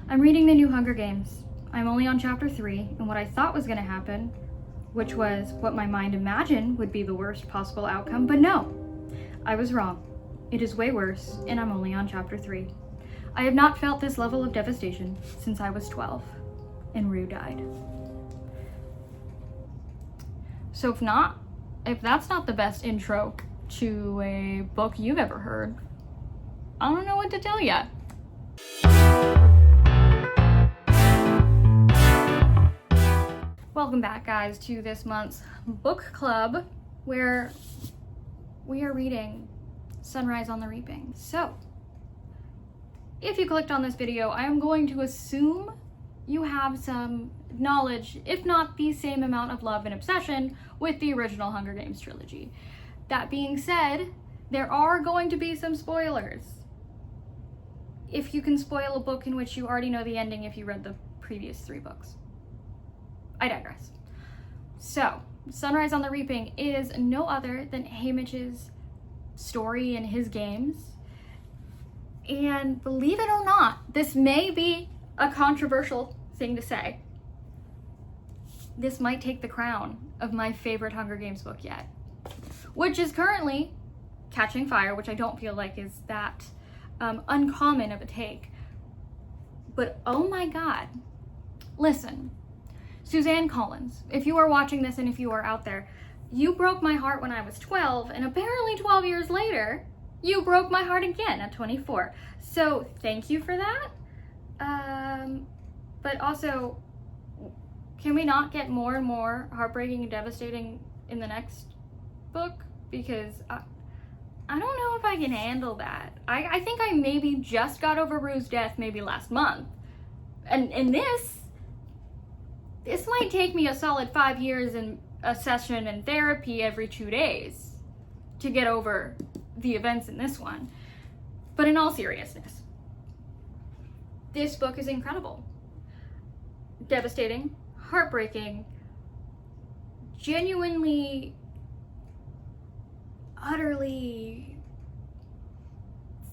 I'm reading the new Hunger Games. I'm only on chapter 3, and what I thought was going to happen, which was what my mind imagined would be the worst possible outcome, but no, I was wrong. It is way worse, and I'm only on chapter 3. I have not felt this level of devastation since I was 12, and Rue died. So if that's not the best intro to a book you've ever heard, I don't know what to tell ya. Welcome back, guys, to this month's book club where we are reading Sunrise on the Reaping. So, if you clicked on this video, I am going to assume you have some knowledge, if not the same amount of love and obsession with the original Hunger Games trilogy. That being said, there are going to be some spoilers. If you can spoil a book in which you already know the ending if you read the previous 3 books. I digress. So, Sunrise on the Reaping is no other than Haymitch's story in his games. And believe it or not, this may be a controversial thing to say. This might take the crown of my favorite Hunger Games book yet, which is currently Catching Fire, which I don't feel like is that uncommon of a take. But oh my God, listen. Suzanne Collins, if you are watching this and if you are out there, you broke my heart when I was 12, and apparently 12 years later, you broke my heart again at 24. So thank you for that. But also, can we not get more and more heartbreaking and devastating in the next book? Because I don't know if I can handle that. I think I maybe just got over Rue's death maybe last month. And this might take me a solid 5 years in a session in therapy every 2 days to get over the events in this one. But in all seriousness, this book is incredible. Devastating, heartbreaking, genuinely, utterly,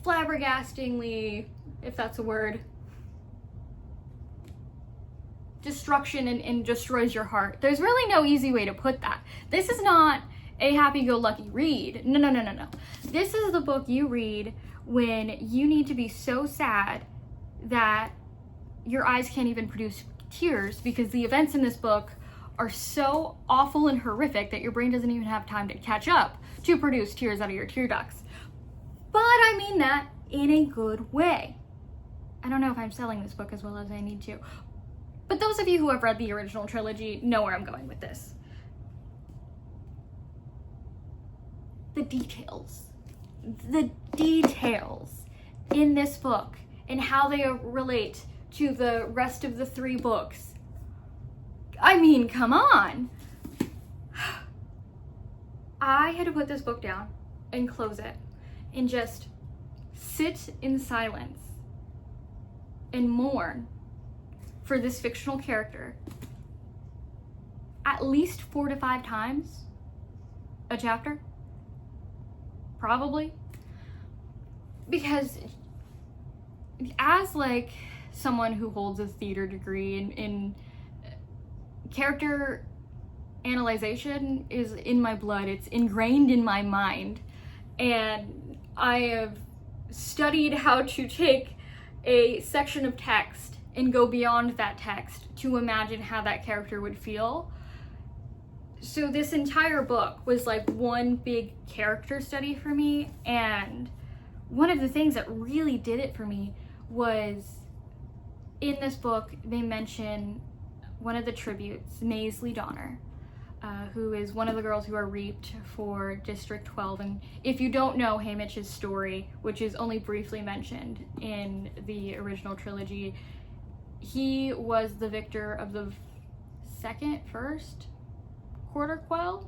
flabbergastingly, if that's a word, destruction and destroys your heart. There's really no easy way to put that. This is not a happy-go-lucky read. No. This is the book you read when you need to be so sad that your eyes can't even produce tears because the events in this book are so awful and horrific that your brain doesn't even have time to catch up to produce tears out of your tear ducts. But I mean that in a good way. I don't know if I'm selling this book as well as I need to. But those of you who have read the original trilogy know where I'm going with this. The details in this book and how they relate to the rest of the 3 books. I mean, come on. I had to put this book down and close it and just sit in silence and mourn for this fictional character at least 4 to 5 times a chapter, probably, because as like someone who holds a theater degree in character analyzation is in my blood, it's ingrained in my mind, and I have studied how to take a section of text and go beyond that text to imagine how that character would feel. So this entire book was like one big character study for me, and one of the things that really did it for me was in this book they mention one of the tributes, Maisley Donner, who is one of the girls who are reaped for District 12. And if you don't know Haymitch's story, which is only briefly mentioned in the original trilogy, he was the victor of the first quarter quell,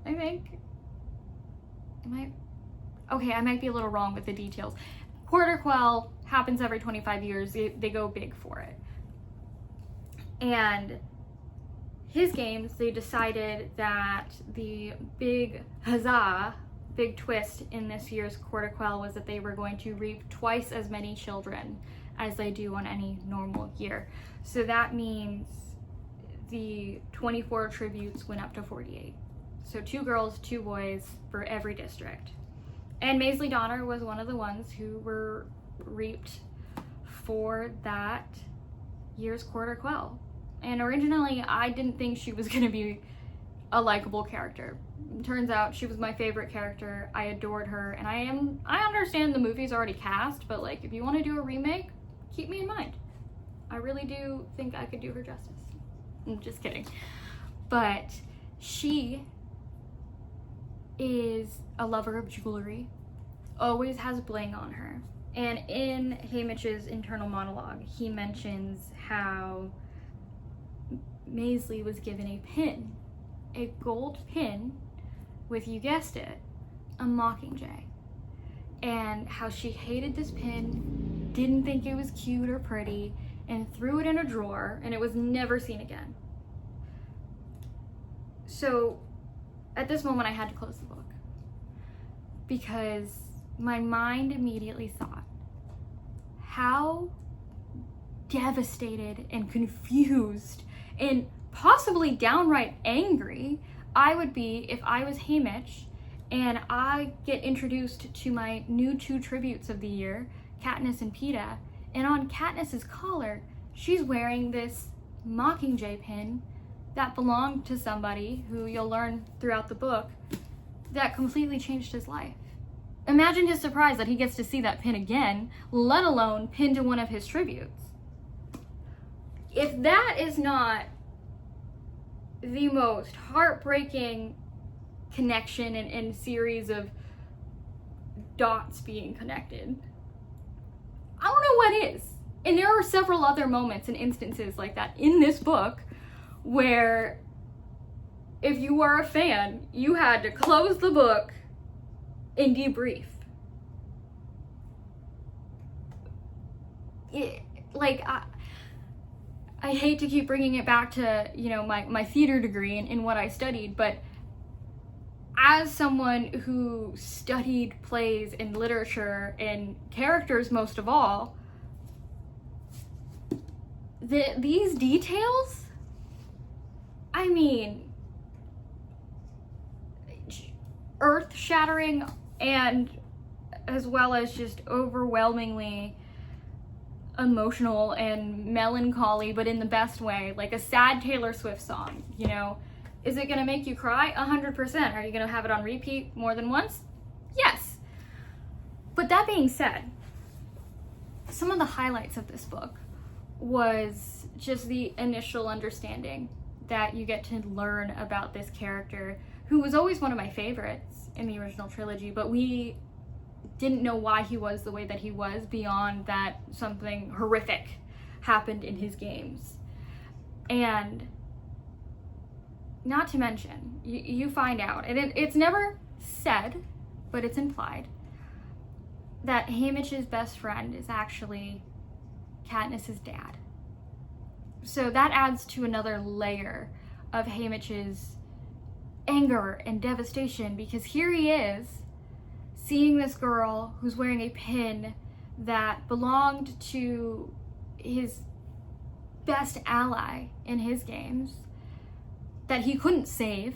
I think. I might be a little wrong with the details. Quarter quell happens every 25 years. They go big for it. And his games, they decided that the big twist in this year's quarter quell was that they were going to reap twice as many children as they do on any normal year. So that means the 24 tributes went up to 48. So 2 girls, 2 boys for every district. And Maisley Donner was one of the ones who were reaped for that year's quarter quell. And originally I didn't think she was going to be a likable character. It turns out she was my favorite character. I adored her, and I understand the movie's already cast, but like, if you want to do a remake, keep me in mind. I really do think I could do her justice. I'm just kidding. But she is a lover of jewelry, always has bling on her. And in Haymitch's internal monologue, he mentions how Maisley was given a pin, a gold pin with, you guessed it, a Mockingjay. And how she hated this pin, didn't think it was cute or pretty, and threw it in a drawer, and it was never seen again. So at this moment I had to close the book because my mind immediately thought how devastated and confused and possibly downright angry I would be if I was Haymitch and I get introduced to my new 2 tributes of the year, Katniss and Peeta, and on Katniss's collar she's wearing this Mockingjay pin that belonged to somebody who you'll learn throughout the book that completely changed his life. Imagine his surprise that he gets to see that pin again, let alone pinned to one of his tributes. If that is not the most heartbreaking connection and series of dots being connected, I don't know what is. And there are several other moments and instances like that in this book where if you were a fan, you had to close the book and debrief. I hate to keep bringing it back to, you know, my theater degree and what I studied, but as someone who studied plays and literature and characters most of all, these details, I mean, earth-shattering and as well as just overwhelmingly emotional and melancholy, but in the best way, like a sad Taylor Swift song, you know. Is it gonna make you cry? 100%. Are you gonna have it on repeat more than once? Yes. But that being said, some of the highlights of this book was just the initial understanding that you get to learn about this character who was always one of my favorites in the original trilogy, but we didn't know why he was the way that he was beyond that something horrific happened in his games. And not to mention, you find out, and it's never said, but it's implied, that Haymitch's best friend is actually Katniss's dad. So that adds to another layer of Haymitch's anger and devastation, because here he is seeing this girl who's wearing a pin that belonged to his best ally in his games that he couldn't save.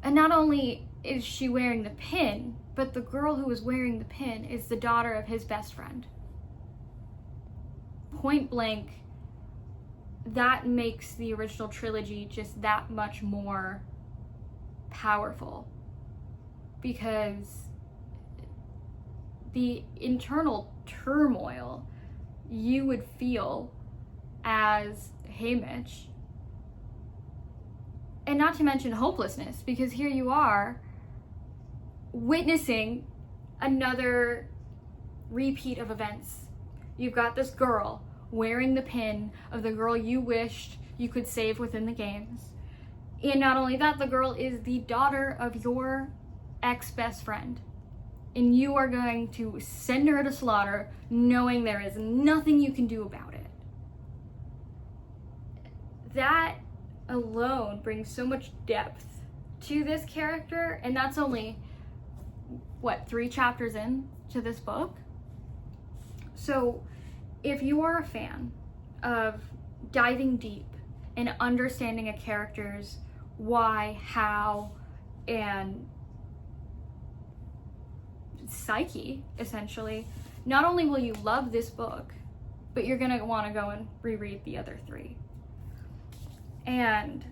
And not only is she wearing the pin, but the girl who was wearing the pin is the daughter of his best friend. Point blank, that makes the original trilogy just that much more powerful, because the internal turmoil you would feel as Haymitch, and not to mention hopelessness, because here you are witnessing another repeat of events. You've got this girl wearing the pin of the girl you wished you could save within the games. And not only that, the girl is the daughter of your ex-best friend. And you are going to send her to slaughter knowing there is nothing you can do about it. That alone brings so much depth to this character, and that's only, 3 chapters in to this book? So if you are a fan of diving deep and understanding a character's why, how, and psyche, essentially, not only will you love this book, but you're gonna want to go and reread the other three. And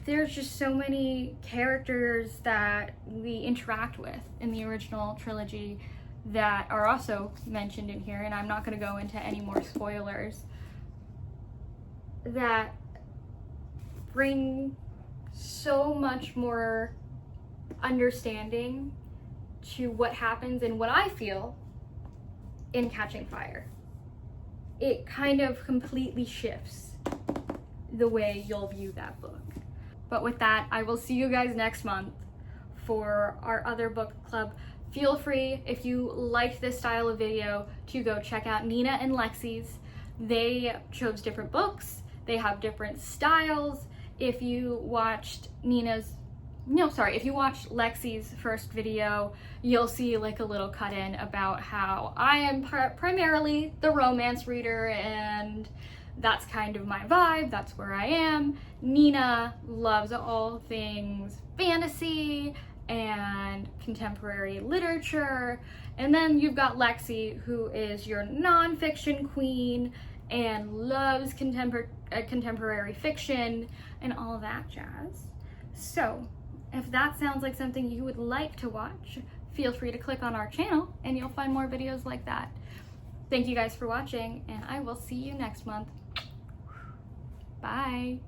there's just so many characters that we interact with in the original trilogy that are also mentioned in here, and I'm not going to go into any more spoilers, that bring so much more understanding to what happens and what I feel in Catching Fire. It kind of completely shifts the way you'll view that book. But with that, I will see you guys next month for our other book club. Feel free, if you liked this style of video, to go check out Nina and Lexi's. They chose different books, they have different styles. If you watched if you watched Lexi's first video, you'll see like a little cut in about how I am primarily the romance reader, and that's kind of my vibe, that's where I am. Nina loves all things fantasy and contemporary literature. And then you've got Lexi, who is your nonfiction queen and loves contemporary fiction and all that jazz. So if that sounds like something you would like to watch, feel free to click on our channel and you'll find more videos like that. Thank you guys for watching, and I will see you next month. Bye.